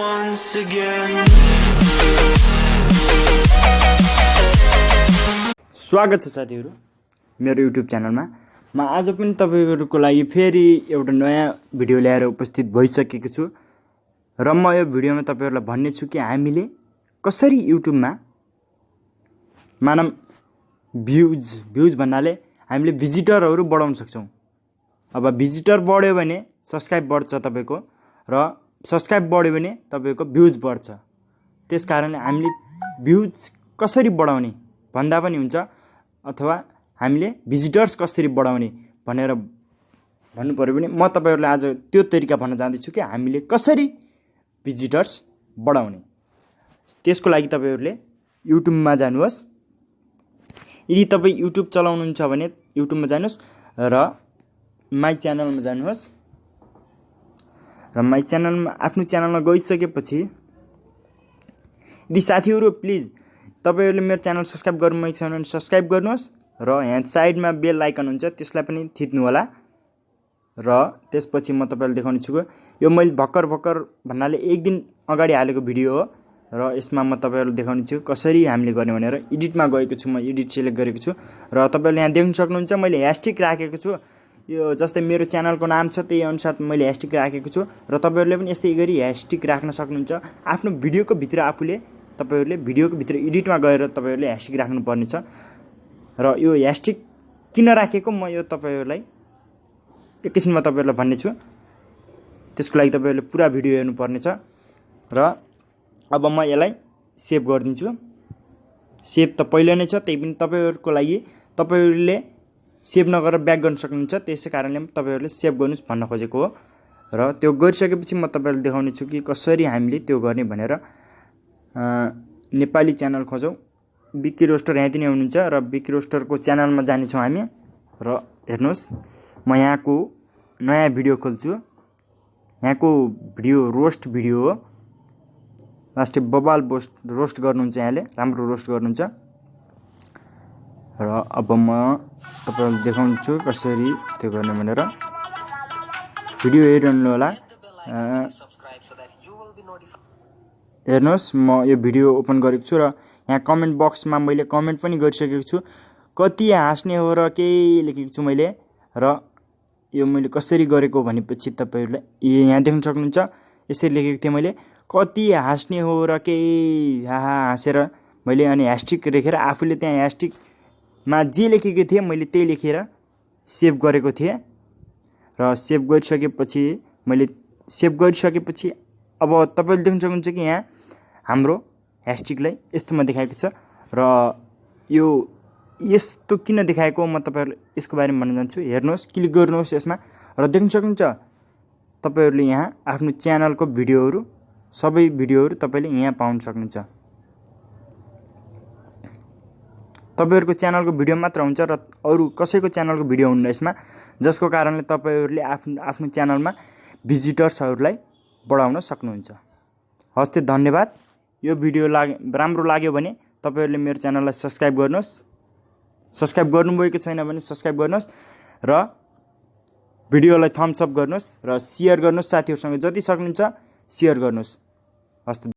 once again. स्वागत छ साथीहरु मेरो युट्युब च्यानलमा। म आज पनि तपाईहरुको लागि फेरि एउटा नयाँ भिडियो ल्याएर उपस्थित भइसकेको छु र म यो भिडियोमा तपाईहरुलाई भन्ने छु कि हामीले कसरी युट्युबमा मानम भ्युज भन्नाले हामीले भिजिटरहरु बढाउन सक्छौं। अब भिजिटर बढ्यो भने सब्स्क्राइब बढ्छ तपाईको र सब्स्क्राइब बढ्यो भने तपाईको भ्युज बढ्छ। त्यसकारण हामीले भ्युज कसरी बढाउने भन्दा पनि हुन्छ अथवा हामीले भिजिटर्स कसरी बढाउने भनेर भन्नु पर्यो भने म तपाईहरुलाई आज त्यो तरिका भन्न जाँदै छु कि हामीले कसरी भिजिटर्स बढाउने। त्यसको लागि तपाईहरुले युट्युबमा जानुहोस्। यदि तपाई युट्युब चलाउनुहुन्छ भने युट्युबमा जानुहोस् र माइ च्यानलमा जानुहोस् र माइ च्यानलमा आफ्नो च्यानलमा गइसकेपछि यदि साथीहरु प्लिज तपाईहरुले मेरो च्यानल सब्स्क्राइब गर्नुभएको छैन भने सब्स्क्राइब गर्नुहोस् र यहाँ साइडमा बेल आइकन हुन्छ त्यसलाई पनि थिच्नु होला र त्यसपछि म तपाईहरुलाई देखाउने छु। यो मैले भक्कर भन्नाले एक दिन अगाडि हालेको भिडियो हो र यसमा म तपाईहरुलाई देखाउने छु कसरी हामीले गर्ने भनेर। एडिटमा गएको छु, म एडिट सिलेक्ट गरेको छु र तपाईहरुले यहाँ देख्न सक्नुहुन्छ मैले ह्याशट्याग राखेको छु। यो जस्तै मेरो च्यानलको नाम छ त्यही अनुसार मैले ह्याशट्याग राखेको छु र तपाईहरुले पनि यस्तै गरी ह्याशट्याग राख्न सक्नुहुन्छ। आफ्नो भिडियोको भित्र आफूले तपाईहरुले भिडियोको भित्र एडिटमा गएर तपाईहरुले ह्याशट्याग राख्नु पर्ने छ र यो ह्याशट्याग किन राखेको म यो तपाईहरुलाई एकैछिनमा तपाईहरुलाई भन्ने छु। त्यसको लागि तपाईहरुले पुरा भिडियो हेर्नु पर्ने छ र अब म यसलाई सेभ गर्दिन्छु। सेभ त पहिले नै छ त्यही पनि तपाईहरुको लागि तपाईहरुले सेभ नगरेर ब्याक गर्न सक्नुहुन्छ। त्यसैकारणले तपाईहरुले सेभ गर्नुस् भन्न खोजेको हो र त्यो गरिसकेपछि म तपाईहरुलाई देखाउने छु कि कसरी हामीले त्यो गर्ने भनेर। नेपाली च्यानल खोजौं। बिक्की रोस्टर यहाँ पनि हुनुहुन्छ र बिक्की रोस्टरको च्यानलमा जाने छौं हामी र हेर्नुस् म यहाँको नयाँ भिडियो खोल्छु। यहाँको भिडियो रोस्ट भिडियो हो। लास्टै बबाल रोस्ट गर्नुहुन्छ, यहाँले राम्रो रोस्ट गर्नुहुन्छ र अब म तपाईहरुलाई देखाउँछु कसरी त्यो गर्ने भनेर। भिडियो हेर्नु होला। हेर्नुस् म यो भिडियो ओपन गरेको छु र यहाँ कमेन्ट बक्समा मैले कमेन्ट पनि गरिसकेको छु। कति हाँस्ने हो र केही लेखेको छु मैले र यो मैले कसरी गरेको भनेपछि तपाईहरुले यहाँ देख्न सक्नुहुन्छ। यसरी लेखेको थिएँ मैले कति हाँस्ने हो र केही हाहा हाँसेर मैले अनि ह्याशट्याग लेखेर आफूले त्यहाँ ह्याशट्यागमा जे लेखेको थिएँ मैले त्यही लेखेर सेभ गरेको थिएँ र सेभ गरिसकेपछि अब तपाईले देख्न सक्नुहुन्छ कि यहाँ हाम्रो ह्याशट्यागलाई यस्तोमा देखाएको छ र यो यस्तो किन देखाएको म तपाईहरुलाई यसको बारेमा भन्न जान्छु। हेर्नुहोस्, क्लिक गर्नुहोस् यसमा र देख्न सक्नुहुन्छ तपाईहरुले यहाँ आफ्नो च्यानलको भिडियोहरु सबै भिडियोहरु तपाईले यहाँ पाउन सक्नुहुन्छ। तपाईहरुको च्यानलको भिडियो मात्र हुन्छ र अरु कसैको च्यानलको भिडियो हुन्न यसमा, जसको कारणले तपाईहरुले आफ्नो च्यानलमा भिजिटर्सहरुलाई बढाउन सक्नुहुन्छ। हस् त धन्यवाद। यो भिडियो राम्रो लाग्यो भने तपाईहरुले मेरो च्यानललाई सब्स्क्राइब गर्नुहोस्। सब्स्क्राइब गर्नुभएको छैन भने सब्स्क्राइब गर्नुहोस् र भिडियोलाई थम्स अप गर्नुहोस् र शेयर गर्नुहोस्। साथीहरुसँग जति सक्नुहुन्छ शेयर गर्नुहोस्। हस् त।